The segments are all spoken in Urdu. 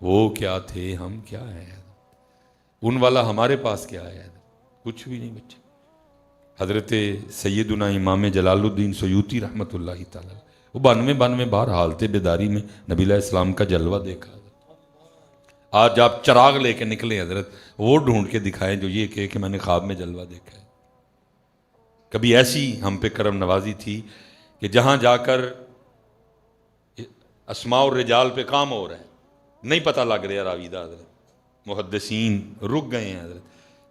وہ کیا تھے ہم کیا ہیں، ان والا ہمارے پاس کیا ہے، کچھ بھی نہیں بچے۔ حضرت سیدنا امام جلال الدین سیوطی رحمۃ اللہ تعالی، وہ 92 بار حالت بیداری میں نبی علیہ السلام کا جلوہ دیکھا۔ آج آپ چراغ لے کے نکلے حضرت، وہ ڈھونڈ کے دکھائیں جو یہ کہے کہ میں نے خواب میں جلوہ دیکھا ہے۔ کبھی ایسی ہم پہ کرم نوازی تھی کہ جہاں جا کر اسماء الرجال پہ کام ہو رہا ہے، نہیں پتہ لگ رہا راوی دا، حضرت محدثین رک گئے ہیں حضرت،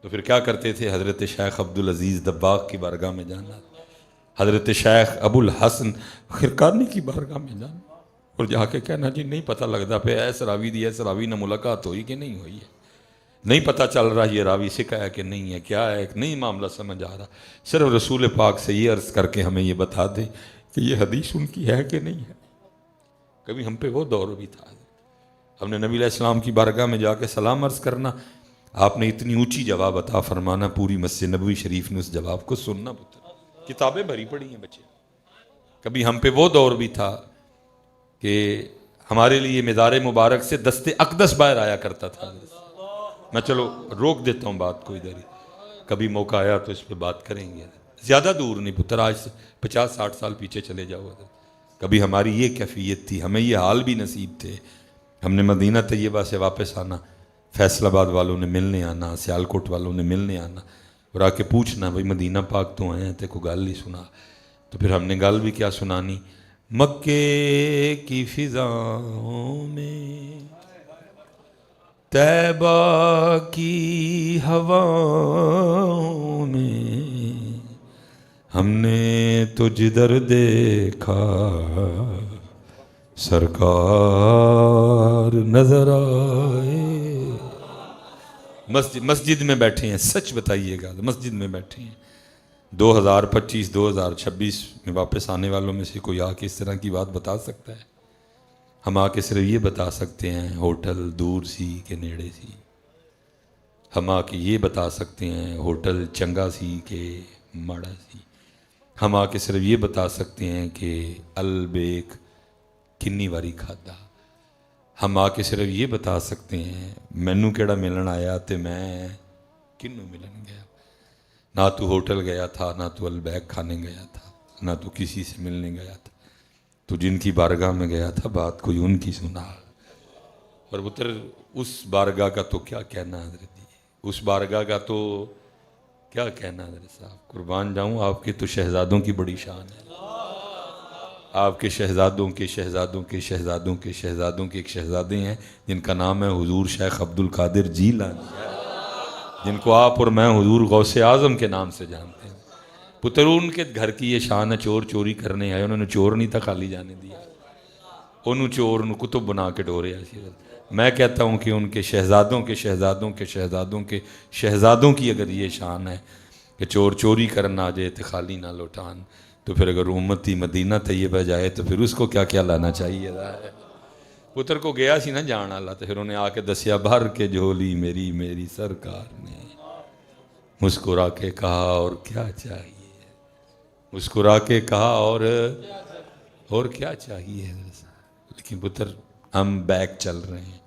تو پھر کیا کرتے تھے؟ حضرت شیخ عبدالعزیز دباغ کی بارگاہ میں جانا، حضرت شیخ ابو الحسن خرقانی کی بارگاہ میں جانا، اور جا کے کہنا جی نہیں پتہ لگتا پہ ایس راوی نہ ملاقات ہوئی کہ نہیں ہوئی ہے، نہیں پتہ چل رہا یہ راوی سکھا ہے کہ نہیں ہے، کیا ہے نہیں معاملہ سمجھ آ رہا، صرف رسول پاک سے یہ عرض کر کے ہمیں یہ بتا دے کہ یہ حدیث ان کی ہے کہ نہیں ہے۔ کبھی ہم پہ وہ دور بھی تھا، ہم نے نبی علیہ السلام کی بارگاہ میں جا کے سلام عرض کرنا، آپ نے اتنی اونچی جواب عطا فرمانا، پوری مسجد نبوی شریف نے اس جواب کو سننا، پتر کتابیں بھری پڑی ہیں بچے۔ کبھی ہم پہ وہ دور بھی تھا کہ ہمارے لیے مزار مبارک سے دست اقدس باہر آیا کرتا تھا۔ میں چلو روک دیتا ہوں بات کو ادھر ہی، کبھی موقع آیا تو اس پہ بات کریں گے، زیادہ دور نہیں پتر، آج سے 50-60 سال پیچھے چلے جاؤ۔ کبھی ہماری یہ کیفیت تھی، ہمیں یہ حال بھی نصیب تھے، ہم نے مدینہ طیبہ سے واپس آنا، فیصل آباد والوں نے ملنے آنا، سیالکوٹ والوں نے ملنے آنا، اور آ کے پوچھنا بھائی مدینہ پاک تو آئے ہیں تے کوئی گل نہیں سنا، تو پھر ہم نے گل بھی کیا سنانی، مکے کی فضاؤں میں، طیبہ کی ہواؤں میں، ہم نے تو جدھر دیکھا سرکار نظر آئے۔ مسجد میں بیٹھے ہیں، سچ بتائیے گا، مسجد میں بیٹھے ہیں، 2025-2026 میں واپس آنے والوں میں سے کوئی آ کے اس طرح کی بات بتا سکتا ہے؟ ہم آ کے صرف یہ بتا سکتے ہیں ہوٹل دور سی کہ نیڑے سی، ہم آ کے یہ بتا سکتے ہیں ہوٹل چنگا سی کہ ماڑا سی، ہم آ کے صرف یہ بتا سکتے ہیں کہ البیک کنی واری کھادا، ہم آ کے صرف یہ بتا سکتے ہیں مینو کیڑا ملن آیا تے میں کنوں ملن گیا، نہ تو ہوٹل گیا تھا، نہ تو البیک کھانے گیا تھا، نہ تو کسی سے ملنے گیا تھا، تو جن کی بارگاہ میں گیا تھا بات کوئی ان کی سنا، اور پتر اس بارگاہ کا تو کیا کہنا حضرت جی، اس بارگاہ کا تو کیا کہنا حضرت صاحب، قربان جاؤں آپ کے تو شہزادوں کی بڑی شان ہے، آپ کے شہزادوں کے شہزادوں کے شہزادوں کے شہزادوں کے ایک شہزادے ہیں جن کا نام ہے حضور شیخ عبد القادر جیلانی، جن کو آپ اور میں حضور غوث اعظم کے نام سے جانتے ہیں۔ پتر ان کے گھر کی یہ شان ہے، چور چوری کرنے آئے، انہوں نے چور نہیں تھا خالی جانے دیا، انہوں چور انہوں کتب بنا کے ڈورے ایسی۔ میں کہتا ہوں کہ ان کے شہزادوں کے شہزادوں کے شہزادوں کے شہزادوں کی اگر یہ شان ہے کہ چور چوری کرنا آ جائے تو خالی نہ لوٹان، تو پھر اگر امتی مدینہ طیبہ جائے تو پھر اس کو کیا کیا لانا چاہیے۔ پتر کو گیا سی نا جان اللہ، تو پھر انہیں آ کے دسیا بھر کے جھولی میری میری سرکار نے، مسکرا کے کہا اور کیا چاہیے، مسکرا کے کہا اور کیا چاہیے۔ لیکن پتر ہم بیک چل رہے ہیں،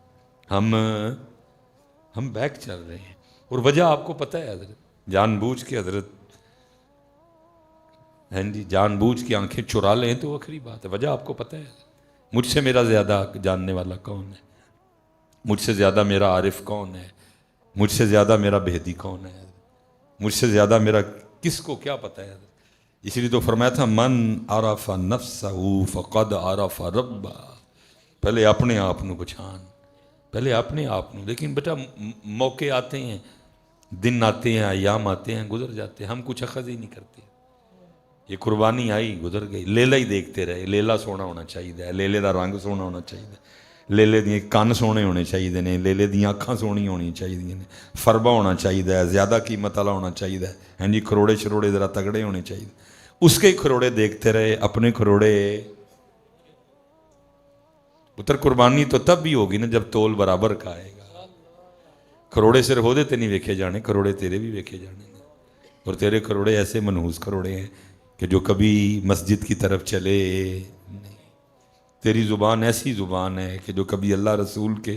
ہم بیک چل رہے ہیں، اور وجہ آپ کو پتہ ہے حضرت، جان بوجھ کے حضرت جان بوجھ کے آنکھیں چرا لیں تو آخری بات ہے، وجہ آپ کو پتہ ہے، مجھ سے میرا زیادہ جاننے والا کون ہے، مجھ سے زیادہ میرا عارف کون ہے، مجھ سے زیادہ میرا بہدی کون ہے، مجھ سے زیادہ میرا کس کو کیا پتہ ہے۔ اس لیے تو فرمایا تھا من عرف نفسہ فقد عرف ربہ، پہلے اپنے آپ نو پہچان، پہلے اپنے آپ نو۔ لیکن بیٹا موقع آتے ہیں، دن آتے ہیں، ایام آتے ہیں، گزر جاتے ہیں، ہم کچھ اخذ ہی نہیں کرتے۔ یہ قربانی آئی گزر گئی، لیلا ہی دیکھتے رہے، لیلا سونا ہونا چاہیے، لیلے دا رنگ سونا ہونا چاہیے، لیلے دیاں کان سونے ہونے چاہیے نے، لیلے دیاں اکھاں سونی ہونی چاہیے نے، فربا ہونا چاہیے، زیادہ قیمت والا ہونا چاہیے، ہاں جی کروڑے شروڑے ذرا تگڑے ہونے چاہیے۔ اس کے کروڑے دیکھتے رہے، اپنے کروڑے۔ پتر قربانی تو تب بھی ہوگی نا جب تول برابر کا آئے گا، کروڑے صرف ہو دیتے نہیں ویکھے جانے، کروڑے تیرے بھی ویکھے جانے، اور تیرے کروڑے ایسے منحوس کروڑے ہیں کہ جو کبھی مسجد کی طرف چلے نہیں، تیری زبان ایسی زبان ہے کہ جو کبھی اللہ رسول کے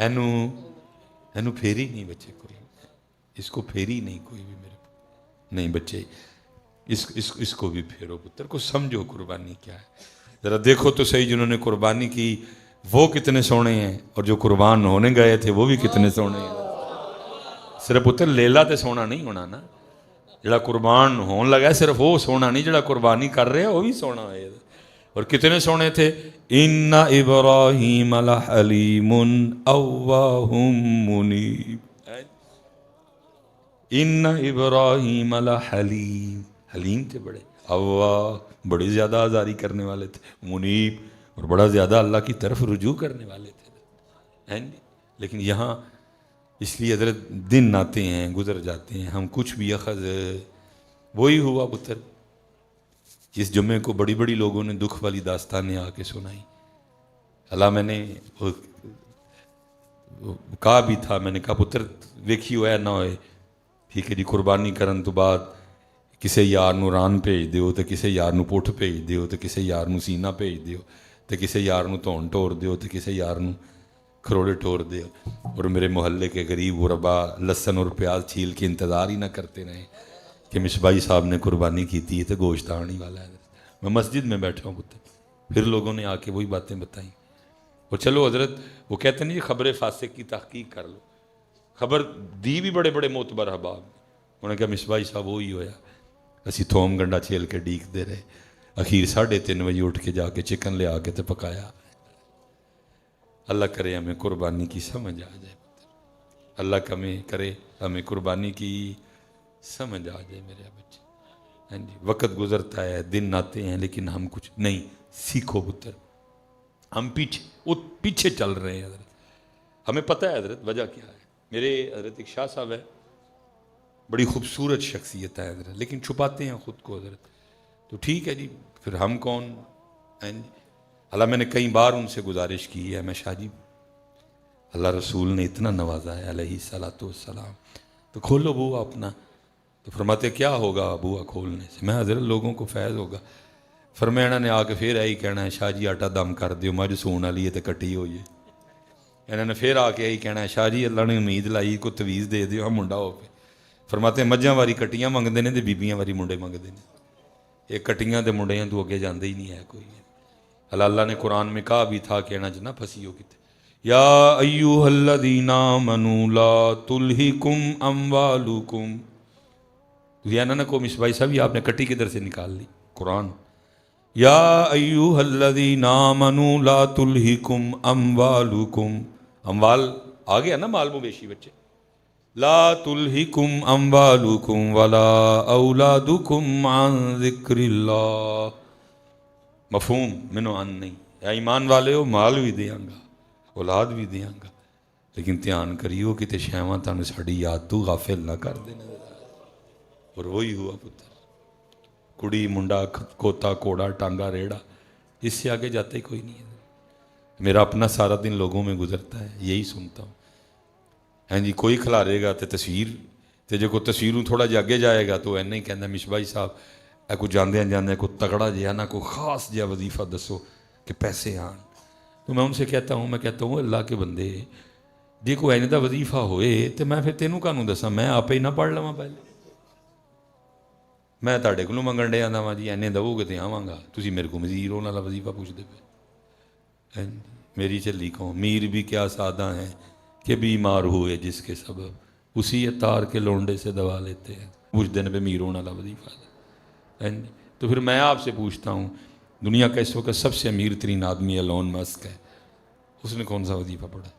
اینو پھیری نہیں بچے کوئی، اس کو پھیری نہیں کوئی بھی میرے نہیں بچے، اس کو بھی پھیرو پتر کو، سمجھو قربانی کیا ہے، ذرا دیکھو تو صحیح جنہوں نے قربانی کی وہ کتنے سونے ہیں، اور جو قربان ہونے گئے تھے وہ بھی کتنے سونے ہیں۔ صرف پتر لیلا تے سونا نہیں ہونا نا، جڑا قربان ہون لگا ہے صرف وہ سونا نہیں، جڑا قربانی کر رہے ہیں وہ بھی سونا ہے۔ اور کتنے سونے تھے، ان ابراہیم لحلیم اوواہ منیب، ان ابراہیم لحلیم، حلیم تھے بڑے، اوواہ بڑی زیادہ آزاری کرنے والے تھے، منیب اور بڑا زیادہ اللہ کی طرف رجوع کرنے والے تھے۔ لیکن یہاں اس لیے حضرت دن آتے ہیں گزر جاتے ہیں، ہم کچھ بھی اخذ وہی ہوا پتر، جس جمعے کو بڑی بڑی لوگوں نے دکھ والی داستانیں آ کے سنائی۔ اللہ میں نے کہا بھی تھا، میں نے کہا پتر ویکھی ہویا نہ ہوئے، ٹھیک ہے جی، قربانی کرن تو بعد کسے یار نو ران بھیج دیو تے کسے یار نو پٹھ بھیج دیو تے کسے یار نو سینہ بھیج دیو تے کسے یار نو تون ٹور دیو تے کسے یار نو کھروڑے ٹور دیو، اور میرے محلے کے غریب غربا لہسن اور پیاز چھیل کے انتظار ہی نہ کرتے رہے کہ مصباحی صاحب نے قربانی کی تھی تو گوشت آنے والا ہے۔ میں مسجد میں بیٹھا ہوں پتر، پھر لوگوں نے آ کے وہی باتیں بتائیں، اور چلو حضرت وہ کہتے نہیں خبر فاسق کی تحقیق کر لو، خبر دی بھی بڑے بڑے معتبر احباب، انہوں نے کہا مصباحی صاحب وہی ہویا، اسی تھوم گنڈا چھیل کے ڈیک دے رہے، اخیر 3:30 بجے اٹھ کے جا کے چکن لے آ کے تے پکایا۔ اللہ کرے ہمیں قربانی کی سمجھ آ جائے، اللہ کرے ہمیں قربانی کی سمجھ آ جائے میرے بچے۔ ہاں جی، وقت گزرتا ہے، دن آتے ہیں، لیکن ہم کچھ نہیں سیکھو پتر، ہم پیچھے چل رہے ہیں حضرت، ہمیں پتہ ہے حضرت وجہ کیا ہے۔ میرے حضرت ایک شاہ صاحب ہے، بڑی خوبصورت شخصیت ہے حضرت، لیکن چھپاتے ہیں خود کو حضرت، تو ٹھیک ہے جی، پھر ہم کون ہیں جی؟ اللہ میں نے کئی بار ان سے گزارش کی ہے، میں شاہ جی اللہ رسول نے اتنا نوازا ہے علیہ الصلوۃ والسلام، تو کھولو بوا اپنا، تو فرماتے کیا ہوگا بوا کھولنے سے؟ میں حضرت لوگوں کو فیض ہوگا، فرمایا انہوں نے آ کے پھر یہی کہنا ہے شاہ جی آٹا دم کر دیو، مجھ سون والی ہے تو کٹی ہوئی ہے، انہوں نے پھر آ کے یہی کہنا ہے شاہ جی اللہ نے امید لائی کو تویز دے دیو ہم منڈا ہو پہ، فرماتے مجھاں واری کٹیاں منگتے ہیں تو بیبیاں واری منڈے منگتے ہیں، یہ کٹیاں تے منڈیاں تو اگے جاندے ہی نہیں ہے کوئی۔ اللہ نے قرآن میں کہا بھی تھا کہ نہ پھنسی ہو کتے، یا ایوہ الذین آمنوا لا تلہکم اموالکم، تو یہ نہ کو مصباحی صاحب یہ آپ نے کٹی کدھر سے نکال لی، قرآن، یا ایوہ الذین آمنوا لا تلہکم اموالکم، اموال آ گیا نا مال مویشی بچے، لا تلہکم اموالکم ولا اولادکم عن ذکر اللہ، مفہوم منو ان نہیں، یا ایمان والے ہو مال بھی دیاں گا اولاد بھی دیاں گا، لیکن دھیان کریو کہ تے شیواں تانوں ساڈی یاد تو غافل نہ کر دینا۔ اور وہی ہوا پتر، کڑی منڈا کوتا کوڑا ٹانگا ریڑا، اس سے آگے جاتا ہی کوئی نہیں ہے۔ میرا اپنا سارا دن لوگوں میں گزرتا ہے، یہی سنتا ہوں، ہاں جی کوئی کھلارے گا تے تصویر تے جو کوئی تصویروں تھوڑا جا اگے جائے گا تو ایسا ہی کہنا مصباحی صاحب اے کوئی جاندے کوئی تگڑا جہا نہ کوئی خاص جہا وظیفہ دسو کہ پیسے آن، تو میں ان سے کہتا ہوں اللہ کے بندے جی کوئی اینی دا وظیفہ ہوئے تو میں پھر تینوں کانوں دساں، میں آپ ہی نہ پڑھ لواں پہلے، میں تاڑے کو منگن ڈے آندا وا جی اینے دو گے تو آواں گا، تسی میرے کو مزید ہونے والا وظیفہ پوچھتے پے، میری چلی قوم میر بھی کیا سادہ ہیں کہ بیمار ہوئے جس کے سبب اسی اتار کے لونڈے سے دوا لیتے ہیں، پوچھ دینے پہ میر ہونے والا وظیفہ، تو پھر میں آپ سے پوچھتا ہوں دنیا کا اس وقت سب سے امیر ترین آدمی ایلون مسک ہے، اس نے کون سا وظیفہ پڑھا؟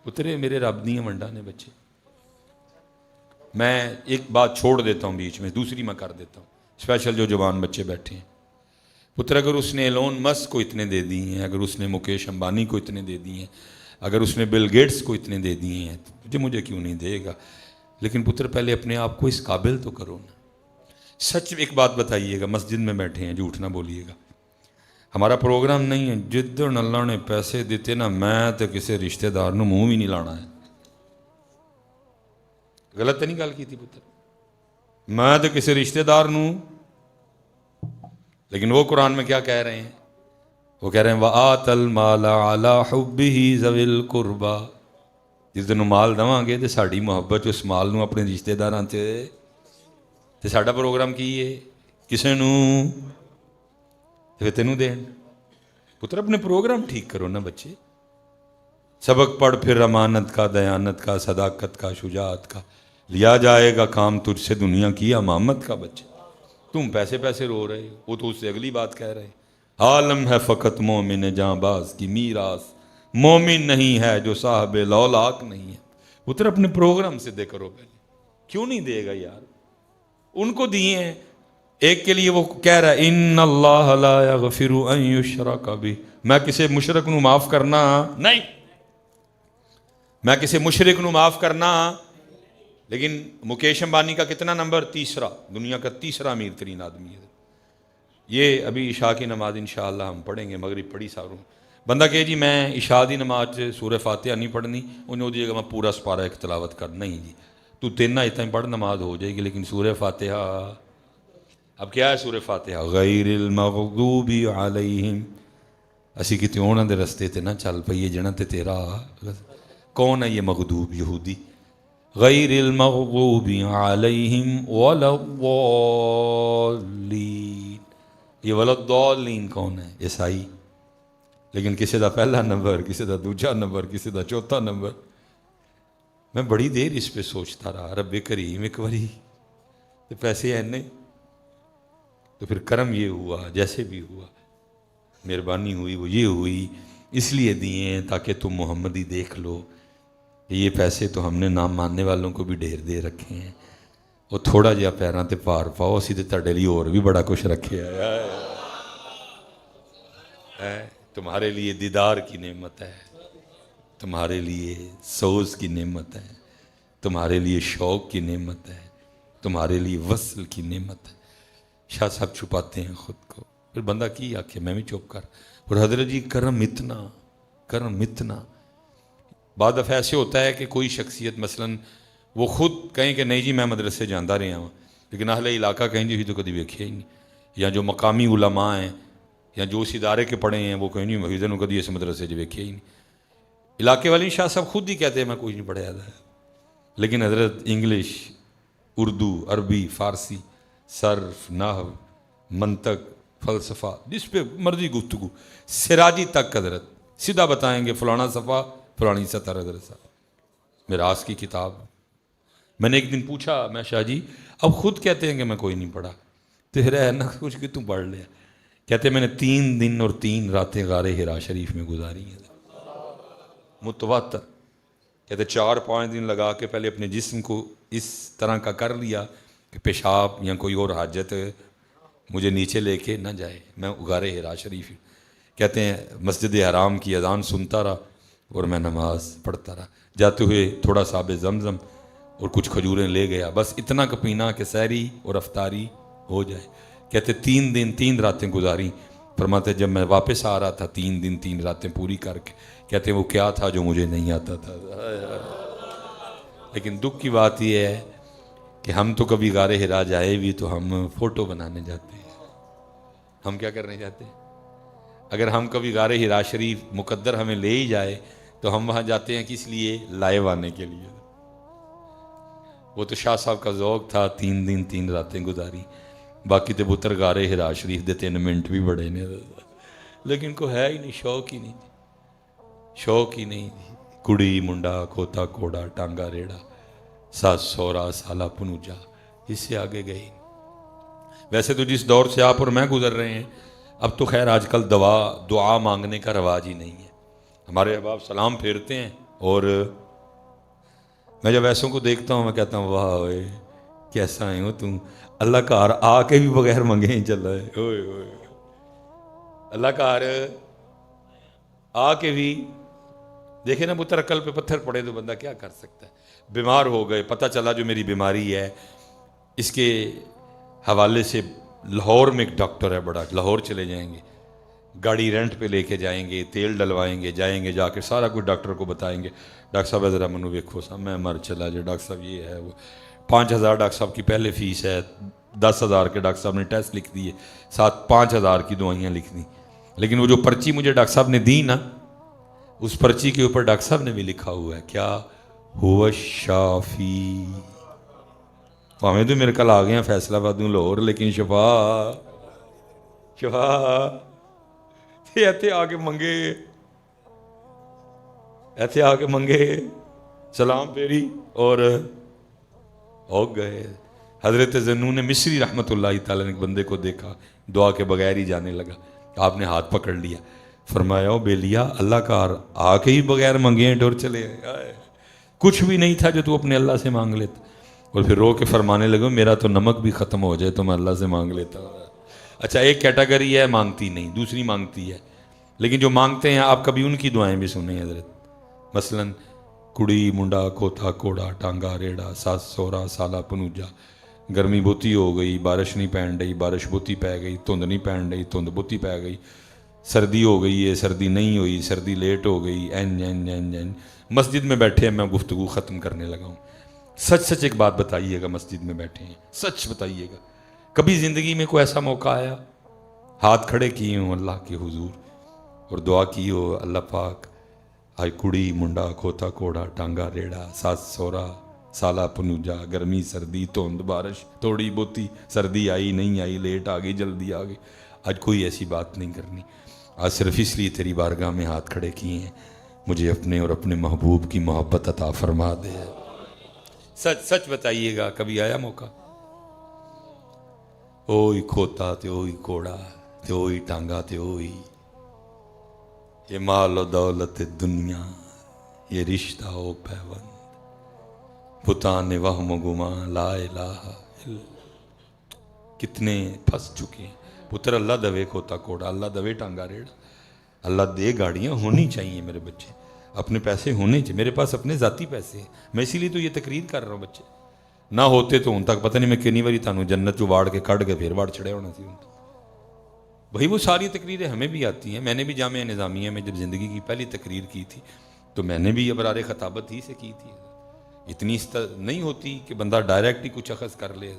اترے میرے رب دیاں ونڈا نے بچے۔ میں ایک بات چھوڑ دیتا ہوں بیچ میں، دوسری میں کر دیتا ہوں، اسپیشل جو جوان بچے بیٹھے ہیں، پتر اگر اس نے ایلون مسک کو اتنے دے دی ہیں، اگر اس نے مکیش امبانی کو اتنے دے دی ہیں، اگر اس نے بل گیٹس کو اتنے دے دیے ہیں تو مجھے کیوں نہیں دے گا؟ لیکن پتر پہلے اپنے آپ کو اس قابل تو کرو نا۔ سچ ایک بات بتائیے گا، مسجد میں بیٹھے ہیں جھوٹ نہ بولیے گا، ہمارا پروگرام نہیں ہے جدن اللہ نے پیسے دیتے نا میں تو کسی رشتہ دار نو منہ بھی نہیں لانا ہے، غلط تو نہیں گل کی تھی پتر، میں تو کسی رشتہ دار نو، لیکن وہ قرآن میں کیا کہہ رہے ہیں وہ کہہ رہے ہیں وَآتَ الْمَالَ عَلَىٰ حُبِّهِ ذَوِي الْقُرْبَى، جس دن مال دواں گے تو ساڑی محبت اس مال نو اپنے رشتے داراں تے ساڈا پروگرام کی ہے کسے نو تے تینوں دین۔ پتر اپنے پروگرام ٹھیک کرو نا بچے، سبق پڑھ پھر امانت کا، دیانت کا، صداقت کا، شجاعت کا، لیا جائے گا کام تجھ سے دنیا کی امامت کا۔ بچے تم پیسے پیسے رو رہے ہو، وہ تو اس سے اگلی بات کہہ رہے ہیں، عالم ہے فقط مومن جاں باز کی میراث، مومن نہیں ہے جو صاحب لولاک نہیں ہے۔ پتر اپنے پروگرام سے دے کرو پہلے، کیوں نہیں دے گا یار؟ ان کو دیے ہیں، ایک کے لیے وہ کہہ رہا ہے ان اللہ لا یغفر ان یشرک بہ، میں کسی مشرک نو معاف کرنا نہیں، میں کسی مشرک نو معاف کرنا۔ لیکن مکیش امبانی کا کتنا نمبر؟ تیسرا، دنیا کا تیسرا امیر ترین آدمی ہے۔ یہ ابھی عشاء کی نماز انشاءاللہ ہم پڑھیں گے، مغرب پڑھی ساروں۔ بندہ کہے جی میں عشاء دی نماز سورہ فاتحہ نہیں پڑھنی، انہیں ہو جائے گا میں پورا سپارہ ایک تلاوت کر، نہیں جی تو تین اتنا ہی پڑھ نماز ہو جائے گی، لیکن سورہ فاتحہ اب کیا ہے؟ سورہ فاتحہ غیر المغضوب علیہم، اسی کتے انہاں دے رستے تے نہ چل پئیے جنہاں تے تیرا کون ہے یہ مغضوب؟ یہودی۔ غیر المغضوب علیہم ولا الضالین، یہ ولا الضالین کون ہے؟ عیسائی۔ لیکن کسی دا پہلا نمبر، کسی دا دوجا نمبر، کسی دا چوتھا نمبر۔ میں بڑی دیر اس پہ سوچتا رہا، رب کریم ایک باری تو پیسے اینے تو پھر کرم یہ ہوا، جیسے بھی ہوا مہربانی ہوئی وہ یہ ہوئی، اس لیے دیے ہیں تاکہ تم محمدی دیکھ لو کہ یہ پیسے تو ہم نے نام ماننے والوں کو بھی ڈھیر دے رکھے ہیں، وہ تھوڑا جہا پیراں تے پار پاؤ، اسی تے تہاڈے لیے اور بھی بڑا کچھ رکھے ہے۔ تمہارے لیے دیدار کی نعمت ہے، تمہارے لیے سوز کی نعمت ہے، تمہارے لیے شوق کی نعمت ہے، تمہارے لیے وصل کی نعمت ہے۔ شاہ صاحب چھپاتے ہیں خود کو، پھر بندہ کی آکھے میں بھی چپ کر، اور حضرت جی کرم اتنا، کرم اتنا۔ بعد دفعہ ایسے ہوتا ہے کہ کوئی شخصیت مثلاً وہ خود کہیں کہ نہیں جی میں مدرسے جاندا رہا ہوں، لیکن اہل علاقہ کہیں جی تو کبھی ویکھیا ہی نہیں، یا جو مقامی علماء ہیں یا جو اس ادارے کے پڑھے ہیں وہ کہیں نہیں محیدن کو کبھی اس مدرسے جو ویکھیا ہی نہیں۔ علاقے والے شاہ صاحب خود ہی کہتے ہیں میں کوئی نہیں پڑھا ہے، لیکن حضرت انگلش، اردو، عربی، فارسی، صرف، نحو، منطق، فلسفہ، جس پہ مرضی گفتگو، سراجی تک حضرت سیدھا بتائیں گے فلانا صفحہ فلانی سطر حضرت صاحب میراث کی کتاب۔ میں نے ایک دن پوچھا میں شاہ جی اب خود کہتے ہیں کہ میں کوئی نہیں پڑھا، تو ہے نہ کچھ کہ تم پڑھ لیا۔ کہتے ہیں میں نے 3 دن اور 3 راتیں غار حرا شریف میں گزاری ہیں متواتر۔ کہتے 4-5 دن لگا کے پہلے اپنے جسم کو اس طرح کا کر لیا کہ پیشاب یا کوئی اور حاجت مجھے نیچے لے کے نہ جائے، میں غار حرا شریف۔ کہتے ہیں مسجد حرام کی اذان سنتا رہا اور میں نماز پڑھتا رہا، جاتے ہوئے تھوڑا سا آب زمزم اور کچھ کھجوریں لے گیا، بس اتنا کا پینا کہ سحری اور افطاری ہو جائے۔ کہتے 3 دن 3 راتیں گزاری۔ فرماتے جب میں واپس آ رہا تھا 3 دن 3 راتیں پوری کر کے، کہتے ہیں وہ کیا تھا جو مجھے نہیں آتا تھا۔ لیکن دکھ کی بات یہ ہے کہ ہم تو کبھی غار حرا جائے بھی تو ہم فوٹو بنانے جاتے ہیں، ہم کیا کرنے جاتے ہیں؟ اگر ہم کبھی غار حرا شریف مقدر ہمیں لے ہی جائے تو ہم وہاں جاتے ہیں کس لیے؟ لائیو آنے کے لیے۔ وہ تو شاہ صاحب کا ذوق تھا، 3 دن 3 راتیں گزاری، باقی تے پتر غار حرا شریف دے 3 منٹ بھی بڑے نے، لیکن کو ہے ہی نہیں، شوق ہی نہیں، شوق ہی نہیں۔ کڑی منڈا کھوتا کوڑا ٹانگا ریڑا ساس سورا سالہ پنوجا، اس سے آگے گئی۔ ویسے تو جس دور سے آپ اور میں گزر رہے ہیں اب تو خیر آج کل دعا مانگنے کا رواج ہی نہیں ہے۔ ہمارے احباب سلام پھیرتے ہیں اور میں جب ایسوں کو دیکھتا ہوں میں کہتا ہوں واہ اوئے کیسا ہے ہو تم، اللہ کا ہار آ کے بھی بغیر منگے ہی چل رہا ہے، اوئے اوئے اللہ کا ہار آ کے بھی دیکھیں نا پتر عقل پہ پتھر پڑے تو بندہ کیا کر سکتا ہے۔ بیمار ہو گئے، پتہ چلا جو میری بیماری ہے اس کے حوالے سے لاہور میں ایک ڈاکٹر ہے بڑا، لاہور چلے جائیں گے، گاڑی رینٹ پہ لے کے جائیں گے، تیل ڈلوائیں گے، جائیں گے، جا کے سارا کچھ ڈاکٹر کو بتائیں گے، ڈاکٹر صاحب ذرا منو ویکھو صاحب میں مر چلا جائے، ڈاکٹر صاحب یہ ہے وہ 5000 ڈاکٹر صاحب کی پہلے فیس ہے، 10,000 کے ڈاکٹر صاحب نے ٹیسٹ لکھ دیے، ساتھ 5,000 کی دوائیاں لکھ دیں۔ لیکن وہ جو پرچی مجھے ڈاکٹر صاحب نے دی نا، اس پرچی کے اوپر ڈاکٹر صاحب نے بھی لکھا ہوا ہے کیا، ہوا شافی. ہمیں تو میرے کل آ گئے ہیں فیصلہ آباد لاہور، لیکن شفا ایتھے آ کے منگے، ایتھے آ کے منگے، سلام پھیری اور ہو گئے. حضرت ذنون مصری رحمۃ اللہ تعالیٰ نے ایک بندے کو دیکھا دعا کے بغیر ہی جانے لگا. آپ نے ہاتھ پکڑ لیا، فرمایا او بیلیا، اللہ کا آ کے ہی بغیر منگے ہیں ڈور چلے آئے، کچھ بھی نہیں تھا جو تو اپنے اللہ سے مانگ لیتا. اور پھر رو کے فرمانے لگا میرا تو نمک بھی ختم ہو جائے تو میں اللہ سے مانگ لیتا. اچھا ایک کیٹیگری ہے مانگتی نہیں، دوسری مانگتی ہے. لیکن جو مانگتے ہیں آپ کبھی ان کی دعائیں بھی سنیں حضرت. مثلاً کڑی منڈا کھوتا کوڑا ٹانگا ریڑا ساس سورا سالا پنوجا، گرمی بوتی ہو گئی بارش نہیں پین رہی، بارش بوتی پی گئی، دھند نہیں پین رہی، دھند بوتی پی گئی، سردی ہو گئی ہے سردی نہیں ہوئی، سردی لیٹ ہو گئی، این این این این. مسجد میں بیٹھے ہیں، میں گفتگو ختم کرنے لگا ہوں. سچ سچ ایک بات بتائیے گا، مسجد میں بیٹھے ہیں سچ بتائیے گا، کبھی زندگی میں کوئی ایسا موقع آیا ہاتھ کھڑے کیے ہوں اللہ کے حضور اور دعا کی ہو اللہ پاک آئی کڑی منڈا کھوتا کوڑا ٹانگا ریڑا ساس سورا سالا پنوجا، گرمی سردی دھند بارش تھوڑی بوتی، سردی آئی نہیں آئی، لیٹ آ گئی جلدی آ گئی، آج کوئی ایسی بات نہیں کرنی. آج صرف اس لیے تیری بارگاہ میں ہاتھ کھڑے کیے ہیں مجھے اپنے اور اپنے محبوب کی محبت عطا فرما دے. سچ سچ بتائیے گا کبھی آیا موقع؟ اوئی کھوتا تے اوئی کوڑا تے اوئی ٹانگا تے اوئی، یہ مال و دولت دنیا، یہ رشتہ او پیوند، بتان وہم و گمان لا الہ الا. کتنے پھنس چکے ہیں پتر. اللہ دوے کھوتا کوڑا، اللہ دوے ٹانگا ریڑا، اللہ دے گاڑیاں ہونی چاہیے میرے بچے، اپنے پیسے ہونے چاہیے. میرے پاس اپنے ذاتی پیسے ہیں، میں اسی لیے تو یہ تقریر کر رہا ہوں. بچے نہ ہوتے تو ان تک پتہ نہیں میں کنی باری تانوں جنت جو واڑ کے کھڑ کے پھر واڑ چڑھے ہونا سی. ان تک بھائی وہ ساری تقریریں ہمیں بھی آتی ہیں. میں نے بھی جامعہ نظامیہ میں جب زندگی کی پہلی تقریر کی تھی تو میں نے بھی ابرار خطابت ہی سے کی تھی. اتنی نہیں ہوتی کہ بندہ ڈائریکٹ ہی کچھ اخذ کر لے.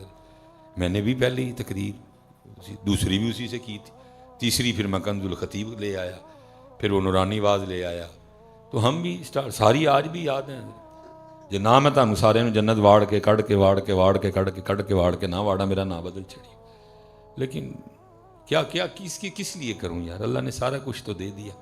میں نے بھی پہلی تقریر دوسری بھی اسی سے کی تھی، تیسری پھر میں کنز الخطیب لے آیا، پھر وہ نورانی واز لے آیا. تو ہم بھی ساری آج بھی یاد ہیں. جو نہ میں تانوں سارے جنت واڑ کے کڑ کے واڑ کے واڑ کے کڑ کے کڑ کے واڑ کے نہ واڑا میرا نہ بدل چڑھی. لیکن کیا کیا کس لیے کروں یار؟ اللہ نے سارا کچھ تو دے دیا.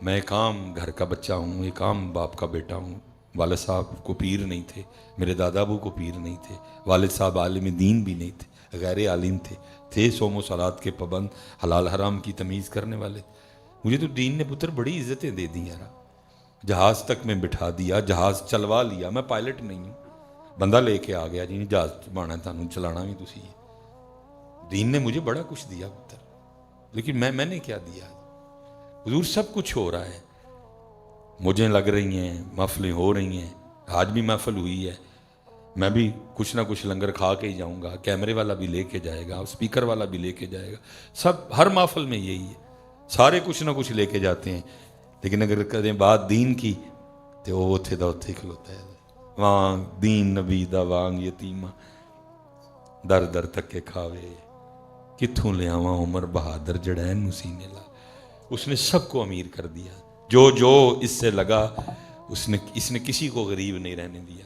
میں ایک عام گھر کا بچہ ہوں، ایک عام باپ کا بیٹا ہوں. والد صاحب کو پیر نہیں تھے، میرے دادا ابو کو پیر نہیں تھے، والد صاحب عالم دین بھی نہیں تھے، غیر عالم تھے صوم و صلات کے پابند، حلال حرام کی تمیز کرنے والے. مجھے تو دین نے پتر بڑی عزتیں دے دی یار. جہاز تک میں بٹھا دیا، جہاز چلوا لیا. میں پائلٹ نہیں ہوں، بندہ لے کے آ گیا جی جہاز بانا تانوں چلانا بھی تسی. دین نے مجھے بڑا کچھ دیا پتر، لیکن میں نے کیا دیا؟ حضور سب کچھ ہو رہا ہے، مجھے لگ رہی ہیں، محفلیں ہو رہی ہیں. آج بھی محفل ہوئی ہے، میں بھی کچھ نہ کچھ لنگر کھا کے ہی جاؤں گا. کیمرے والا بھی لے کے جائے گا، اسپیکر والا بھی لے کے جائے گا. سب ہر محفل میں یہی ہے، سارے کچھ نہ کچھ لے کے جاتے ہیں. لیکن اگر کریں بات دین کی تو وہ اتھے دا اتھے کھلوتا ہے. وانگ دین نبی دا وانگ یتیمہ در در تکے کھاوے، کتھوں لے آواں عمر بہادر جڑین مسینے لا. اس نے سب کو امیر کر دیا. جو اس سے لگا اس نے کسی کو غریب نہیں رہنے دیا.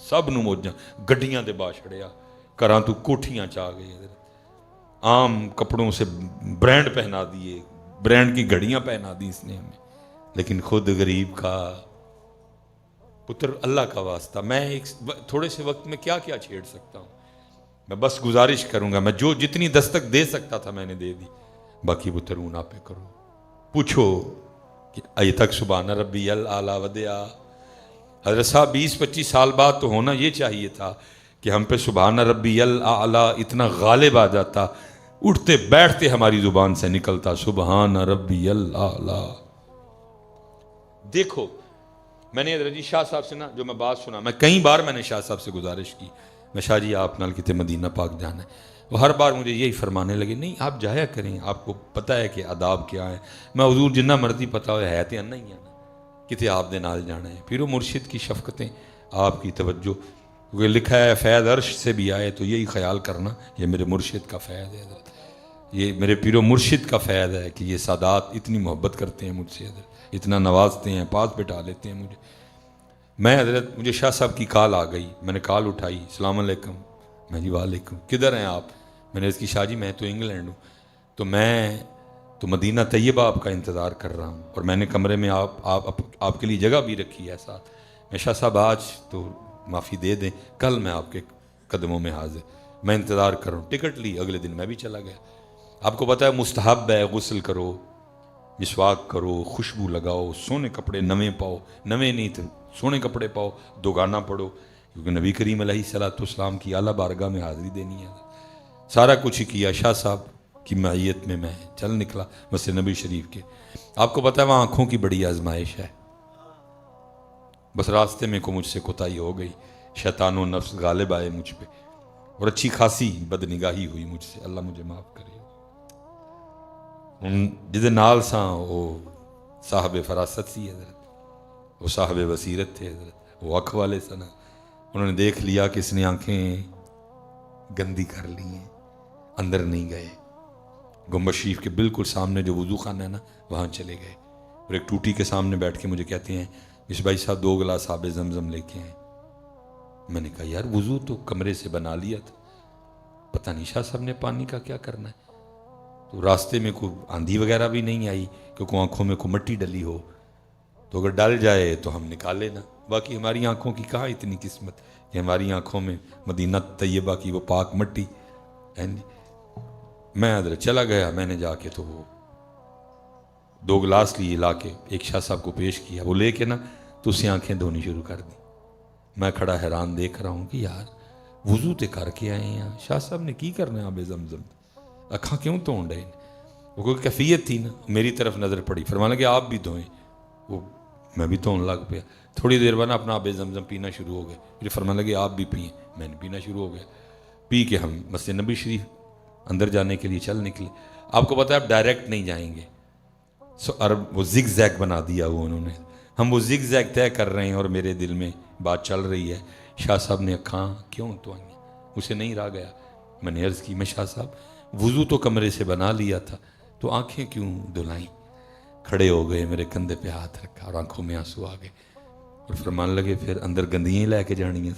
سب نو موجاں گڈیاں دے با چھڑیا، کراں تو کوٹھیاں چاہ گئے، عام کپڑوں سے برانڈ پہنا دیے، برانڈ کی گھڑیاں پہنا دی اس نے ہمیں. لیکن خود غریب کا پتر. اللہ کا واسطہ میں ایک تھوڑے سے وقت میں کیا چھیڑ سکتا ہوں؟ میں بس گزارش کروں گا، میں جو جتنی دستک دے سکتا تھا میں نے دے دی. باقی پتر اونا پہ کرو. پوچھو کہ ابھی تک سبحان ربی الاعلیٰ ودیا. حضرت صاحب 20-25 سال بعد تو ہونا یہ چاہیے تھا کہ ہم پہ سبحان ربی الاعلیٰ اتنا غالب آ جاتا، اٹھتے بیٹھتے ہماری زبان سے نکلتا سبحان ربی الاعلیٰ. دیکھو میں نے حضرت شاہ صاحب سے جو میں بات سنا، میں کئی بار میں نے شاہ صاحب سے گزارش کی، میں شاہ جی آپ نال کتے مدینہ پاک جانا ہے. وہ ہر بار مجھے یہی فرمانے لگے نہیں آپ جایا کریں، آپ کو پتہ ہے کہ آداب کیا ہے. میں حضور جنہ مرضی پتہ ہو ہے تو انا ہی آنا کتے آپ دے نال جانا ہے. پھر وہ مرشد کی شفقتیں، آپ کی توجہ، کیونکہ لکھا ہے فیض عرش سے بھی آئے تو یہی خیال کرنا یہ میرے مرشد کا فیض ہے. یہ میرے پیر و مرشد کا فیض ہے کہ یہ سادات اتنی محبت کرتے ہیں مجھ سے حضرت، اتنا نوازتے ہیں، پاس بٹھا لیتے ہیں مجھے. میں حضرت مجھے شاہ صاحب کی کال آ گئی، میں نے کال اٹھائی، السلام علیکم. میں جی وعلیکم. کدھر ہیں آپ؟ میں نے اس کی شاہ جی میں تو انگلینڈ ہوں، تو میں تو مدینہ طیبہ آپ کا انتظار کر رہا ہوں، اور میں نے کمرے میں آپ کے لیے جگہ بھی رکھی ہے ساتھ. میں شاہ صاحب آج تو معافی دے دیں، کل میں آپ کے قدموں میں حاضر، میں انتظار کر رہا ہوں. ٹکٹ لی، اگلے دن میں بھی چلا گیا. آپ کو پتہ ہے مستحب ہے غسل کرو، مسواک کرو، خوشبو لگاؤ، سونے کپڑے نویں پاؤ، نویں نہیں تو سونے کپڑے پاؤ، دوگانہ پڑھو، کیونکہ نبی کریم علیہ الصلوۃ کی اعلیٰ بارگاہ میں حاضری دینی ہے. سارا کچھ ہی کیا. شاہ صاحب کی معیت میں میں چل نکلا مسجد نبی شریف کے. آپ کو پتہ ہے وہاں آنکھوں کی بڑی آزمائش ہے. بس راستے میں کو مجھ سے کوتاہی ہو گئی، شیطان و نفس غالب آئے مجھ پہ، اور اچھی خاصی بدنگاہی ہوئی مجھ سے، اللہ مجھے معاف کرے. جدے نال ساں وہ صاحب فراست سی حضرت، وہ صاحب بصیرت تھے حضرت، وہ اکھ والے سن. انہوں نے دیکھ لیا کہ اس نے آنکھیں گندی کر لی ہیں، اندر نہیں گئے. گنبد شریف کے بالکل سامنے جو وضو خانہ ہے نا، وہاں چلے گئے، اور ایک ٹوٹی کے سامنے بیٹھ کے مجھے کہتے ہیں اس بھائی صاحب 2 گلاس آب زمزم لے کے ہیں. میں نے کہا یار وضو تو کمرے سے بنا لیا تھا، پتہ نہیں شاہ صاحب نے پانی کا کیا کرنا ہے. تو راستے میں کوئی آندھی وغیرہ بھی نہیں آئی کیونکہ آنکھوں میں کوئی مٹی ڈلی ہو، تو اگر ڈل جائے تو ہم نکالے نا. باقی ہماری آنکھوں کی کہاں اتنی قسمت کہ ہماری آنکھوں میں مدینہ طیبہ کی وہ پاک مٹی ہے. میں ادھر چلا گیا، میں نے جا کے تو وہ 2 گلاس لیے لا کے ایک شاہ صاحب کو پیش کیا. وہ لے کے نا تو اسے آنکھیں دھونی شروع کر دی. میں کھڑا حیران دیکھ رہا ہوں کہ یار وضو تے کر کے آئے ہیں، شاہ صاحب نے کی کرنا آب زمزم، اکھاں کیوں دھون ڈے؟ وہ کوئی کیفیت تھی نا. میری طرف نظر پڑی، فرمانے کہ آپ بھی دھوئیں. وہ میں بھی دھون لگ پیا. تھوڑی دیر بعد اپنا آب زمزم پینا شروع ہو گئے. مجھے فرمانے لگے آپ بھی پئیں. میں نے پینا شروع ہو گیا. پی کے ہم مسجد نبی شریف اندر جانے کے لیے چل نکلے. آپ کو پتہ ہے آپ ڈائریکٹ نہیں جائیں گے، عرب وہ زگ زیگ بنا دیا وہ انہوں نے. ہم وہ زگ زیگ طے کر رہے ہیں اور میرے دل میں بات چل رہی ہے، شاہ صاحب نے اکھاں کیوں تو آئیں؟ اسے نہیں رہا گیا. میں نے عرض کی میں شاہ صاحب وضو تو کمرے سے بنا لیا تھا، تو آنکھیں کیوں دھلائیں؟ کھڑے ہو گئے، میرے کندھے پہ ہاتھ رکھا اور آنکھوں میں آنسو آ گئے، اور فرمان لگے پھر اندر گندیاں لے کے جانی ہیں.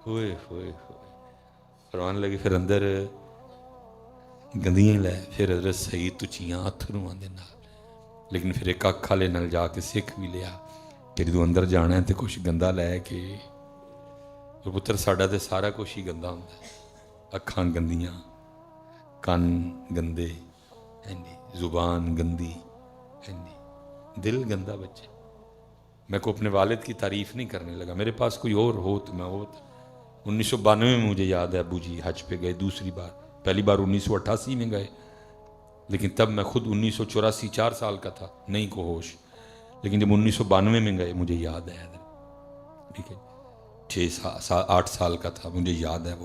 ہوئے ہوئے فرمان لگے پھر اندر گندیاں لے. پھر حضرت سعید تچیاں اتھروں دے نال، لیکن پھر ایک اکھ والے نال جا کے سکھ بھی لیا کہ جدوں اندر جانا ہے تو کچھ گندا لے کے. اور پتر ساڈا تے سارا کچھ ہی گندا ہوندا ہے، اکھاں گندیاں، کان گندے، زبان گندی، دل گندا. بچے میں کو اپنے والد کی تعریف نہیں کرنے لگا، میرے پاس کوئی اور ہو تو میں ہوتا. 1992 میں مجھے یاد ہے ابو جی حج پہ گئے دوسری بار. پہلی بار 1988 میں گئے، لیکن تب میں خود 1984 4 سال کا تھا، نہیں کو ہوش. لیکن جب 1992 میں گئے مجھے یاد ہے، ٹھیک ہے 8 سال کا تھا، مجھے یاد ہے.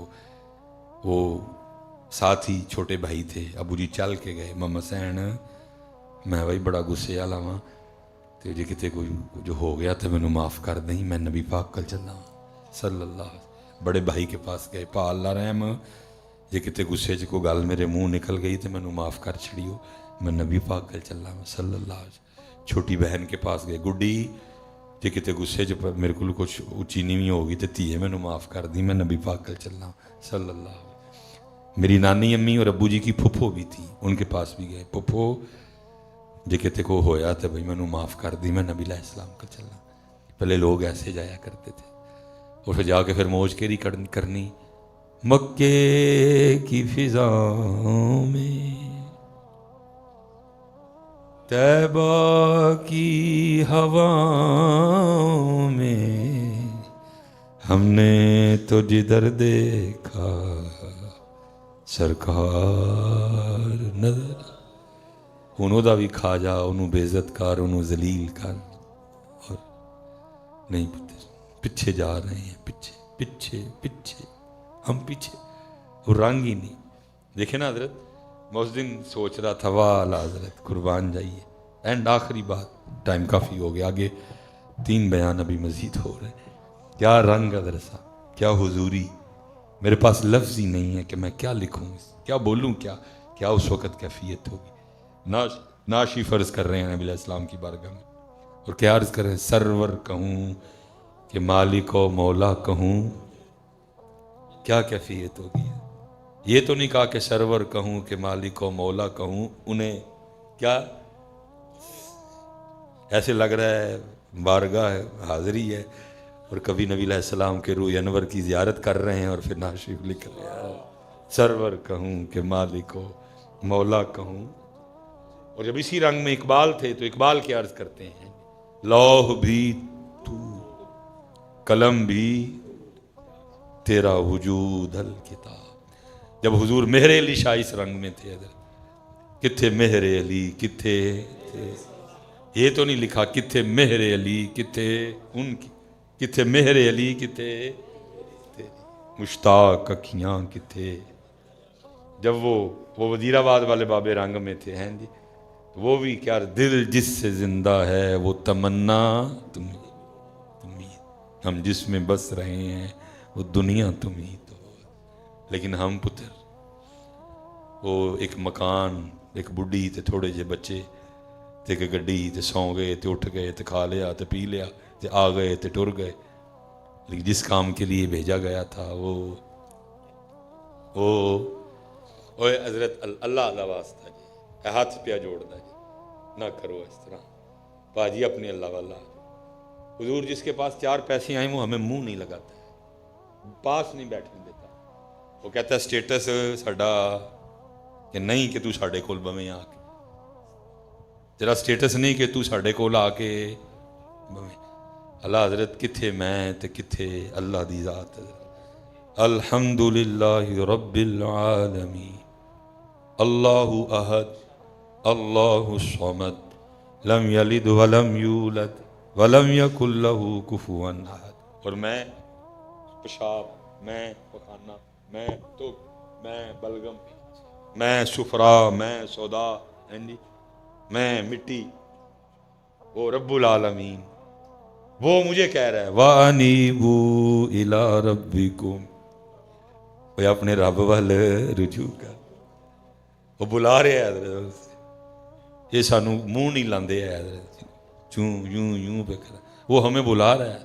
وہ ساتھ ہی چھوٹے بھائی تھے. ابو جی چل کے گئے، ماما سین میں بھائی بڑا غصے والا ہاں، تو جی کتے کوئی جو ہو گیا تو مینوں معاف کر دیں، میں نبی پاک کل چلنا صلی اللہ علیہ وسلم. بڑے بھائی کے پاس گئے، پا اللہ رحم جی کتے غصے چ کوئی گل میرے منہ نکل گئی تو مینوں معاف کر چھڑیو، میں نبی پاک کل چلنا صلی اللہ علیہ وسلم. چھوٹی بہن کے پاس گئے، گڈی جی کتے غصے چ میرے کو کچھ اچھی نیویں ہو گئی تو تھیے مینوں معاف کر دی، میں نبی پاک کل چلنا صلی اللہ علیہ وسلم. میری نانی امی اور ابو جی کی پھپھو بھی تھی، ان کے پاس بھی گئے، پھپھو جی کتے کو ہویا تو بھائی مینوں معاف کر دی، میں نبی علیہ السلام کل چلنا. پہلے لوگ ایسے جایا کرتے تھے، اور پھر جا کے پھر موج کیری کرنی. مکے کی فضاؤں میں، طیبہ کی ہواؤں میں، ہم نے تو جدھر دیکھا سرکار نظر. انہوں دا بھی کھا جا، انہوں بے عزت کر، انہوں ذلیل کر، اور نہیں پیچھے جا رہے ہیں، پیچھے پیچھے پیچھے ہم پیچھے. وہ رنگ ہی نہیں. دیکھیں نا حضرت، میں اس دن سوچ رہا تھا والا حضرت قربان جائیے. اینڈ آخری بات، ٹائم کافی ہو گیا، آگے 3 بیان ابھی مزید ہو رہے ہیں. کیا رنگ حضرت صاحب، کیا حضوری. میرے پاس لفظ ہی نہیں ہے کہ میں کیا لکھوں، کیا بولوں، کیا اس وقت کیفیت ہوگی۔ ناشی فرض کر رہے ہیں نبی علیہ السلام کی بارگاہ میں، اور کیا عرض کر رہے ہیں، سرور کہوں کہ مالک و مولا کہوں، کیا کیفیت ہوگی۔ یہ تو نہیں کہا کہ سرور کہوں کہ مالک و مولا کہوں، انہیں کیا ایسے لگ رہا ہے بارگاہ حاضری ہے اور کبھی نبی علیہ السلام کے روح انور کی زیارت کر رہے ہیں اور پھر نعت شریف لکھ رہے ہیں، سرور کہوں کہ مالک و مولا کہوں۔ اور جب اسی رنگ میں اقبال تھے تو اقبال کیا عرض کرتے ہیں، لوح بھی تو قلم بھی تیرا وجود الکتاب۔ جب حضور مہر علی شاہ اس رنگ میں تھے، کتھے مہر علی کتھے تھے، یہ تو نہیں لکھا کتھے مہر علی کتھے ان کی، کتھے مہر علی کتھے تیری مشتاق اکھیاں کتھے۔ جب وہ وزیر آباد والے باب رنگ میں تھے ہیں جی، وہ بھی کیا، دل جس سے زندہ ہے وہ تمنا تمہیں، ہم جس میں بس رہے ہیں وہ دنیا تمہیں تو، لیکن ہم پتر وہ ایک مکان، ایک بڈھی تے تھوڑے جے بچے تے کہ گڈی تے سو گئے تے اٹھ گئے تے کھا لیا تے پی لیا تے آ گئے تے ٹر گئے، لیکن جس کام کے لیے بھیجا گیا تھا وہ اوے حضرت اللہ اللہ واسطہ جی، ہاتھ پیا جوڑنا جی، نہ کرو اس طرح باجی اپنے اللہ والا۔ حضور جس کے پاس 4 پیسے آئیں وہ ہمیں منہ نہیں لگاتا ہے، پاس نہیں بیٹھنے دیتا، وہ کہتا ہے سٹیٹس ساڈا کہ نہیں کہ تو ساڈے کول بویں آ کے، تیرا سٹیٹس نہیں کہ تو ساڈے کول آ کے بویں۔ اللہ حضرت کتھے میں تے کتھے اللہ دی ذات حضرت۔ الحمدللہ رب العالمین، اللہ احد اللہ الصمد لم یلد ولم یولد ولم یکن لہ کفوا احد۔ اور میں پیشاب، میں پخانہ، میں تک، میں بلغم، میں سفرا، میں سودا، میں مٹی، وہ رب العالمین وہ مجھے کہہ رہا ہے وَأَنِيبُوا إِلَىٰ رَبِّكُمْ، وہ اپنے رب وال رجوع کر، وہ بلا رہے ہیں حضرت، یہ سانو منہ نہیں لاندے ہے حضرت، یوں پہ کر، وہ ہمیں بلا رہا ہے،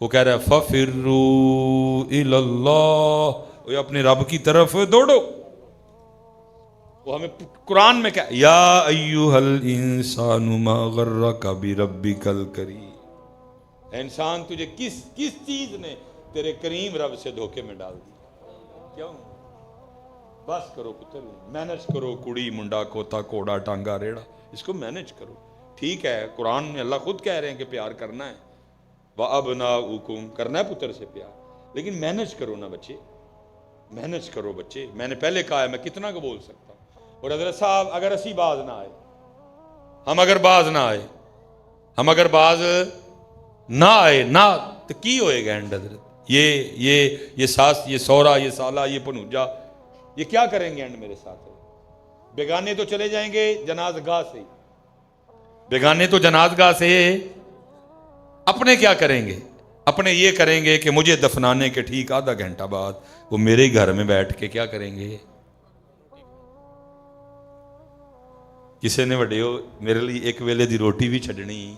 وہ کہہ رہا ہے فَفِرُّوا إِلَى اللَّهِ، وہ اپنے رب کی طرف دوڑو۔ وہ ہمیں قرآن میں کہا یا ایھا الانسان ما غرک بربک الکریم، اے انسان تجھے کس چیز نے تیرے کریم رب سے دھوکے میں ڈال دیا، کیوں؟ بس کرو پتر، مینج کرو، کڑی منڈا کوتا کوڑا ٹانگا ریڑا، اس کو مینج کرو۔ ٹھیک ہے قرآن میں اللہ خود کہہ رہے ہیں کہ پیار کرنا ہے، وَأَبْنَاؤُكُمْ، کرنا ہے پتر سے پیار، لیکن مینج کرو نا بچے، مینج کرو بچے۔ میں نے پہلے کہا ہے میں کتنا کو بول سکتا ہوں۔ اور حضرت صاحب اگر اسی باز نہ آئے، ہم اگر باز نہ آئے، ہم اگر باز نہ آئے نہ تو کی ہوئے گا اینڈ حضرت، یہ ساس، یہ سورا، یہ سالہ، یہ پنوجا، یہ کیا کریں گے اینڈ میرے ساتھ؟ بیگانے تو چلے جائیں گے جناز گاہ سے، بیگانے تو جناز گاہ سے، اپنے کیا کریں گے؟ اپنے یہ کریں گے کہ مجھے دفنانے کے ٹھیک آدھا گھنٹہ بعد وہ میرے گھر میں بیٹھ کے کیا کریں گے؟ کسی نے وڈے ہو میرے لیے ایک ویلے دی روٹی بھی چھڈنی،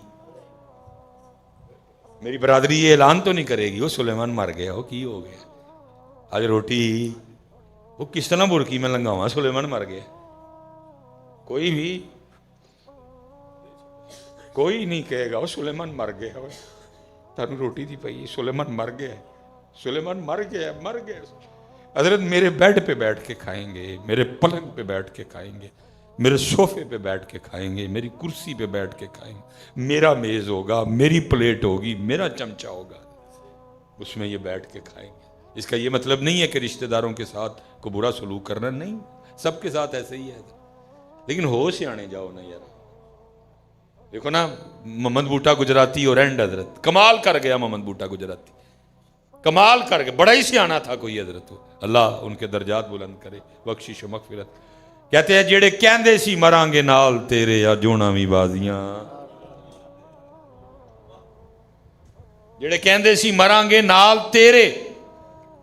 میری برادری یہ اعلان تو نہیں کرے گی وہ سلیمان مر گیا، وہ کی ہو گیا آج روٹی وہ کس طرح برکی میں لنگاواں سلیمان مر گیا؟ کوئی نہیں کہے گا وہ سلیمان مر گیا، تانوں روٹی دی پئی سلیمان مر گیا، سلیمان مر گیا۔ حضرت میرے بیڈ پہ بیٹھ کے کھائیں گے، میرے پلنگ پہ بیٹھ کے کھائیں گے، میرے صوفے پہ بیٹھ کے کھائیں گے، میری کرسی پہ بیٹھ کے کھائیں گے، میرا میز ہوگا، میری پلیٹ ہوگی، میرا چمچہ ہوگا، اس میں یہ بیٹھ کے کھائیں گے۔ اس کا یہ مطلب نہیں ہے کہ رشتہ داروں کے ساتھ کو برا سلوک کرنا، نہیں، سب کے ساتھ ایسے ہی ہے، لیکن ہو سیانے جاؤ نا یار۔ دیکھو نا محمد بوٹا گجراتی اور اینڈ حضرت کمال کر گیا، محمد بوٹا گجراتی کمال کر گیا، بڑا ہی سیانا تھا کوئی حضرت، اللہ ان کے درجات بلند کرے، بخشش و مغفرت۔ کہتے ہیں جیڑے کہندے سی مران گے نال تیرے یا جونا بھی بازیاں، جیڑے کہندے سی مران گے نال تیرے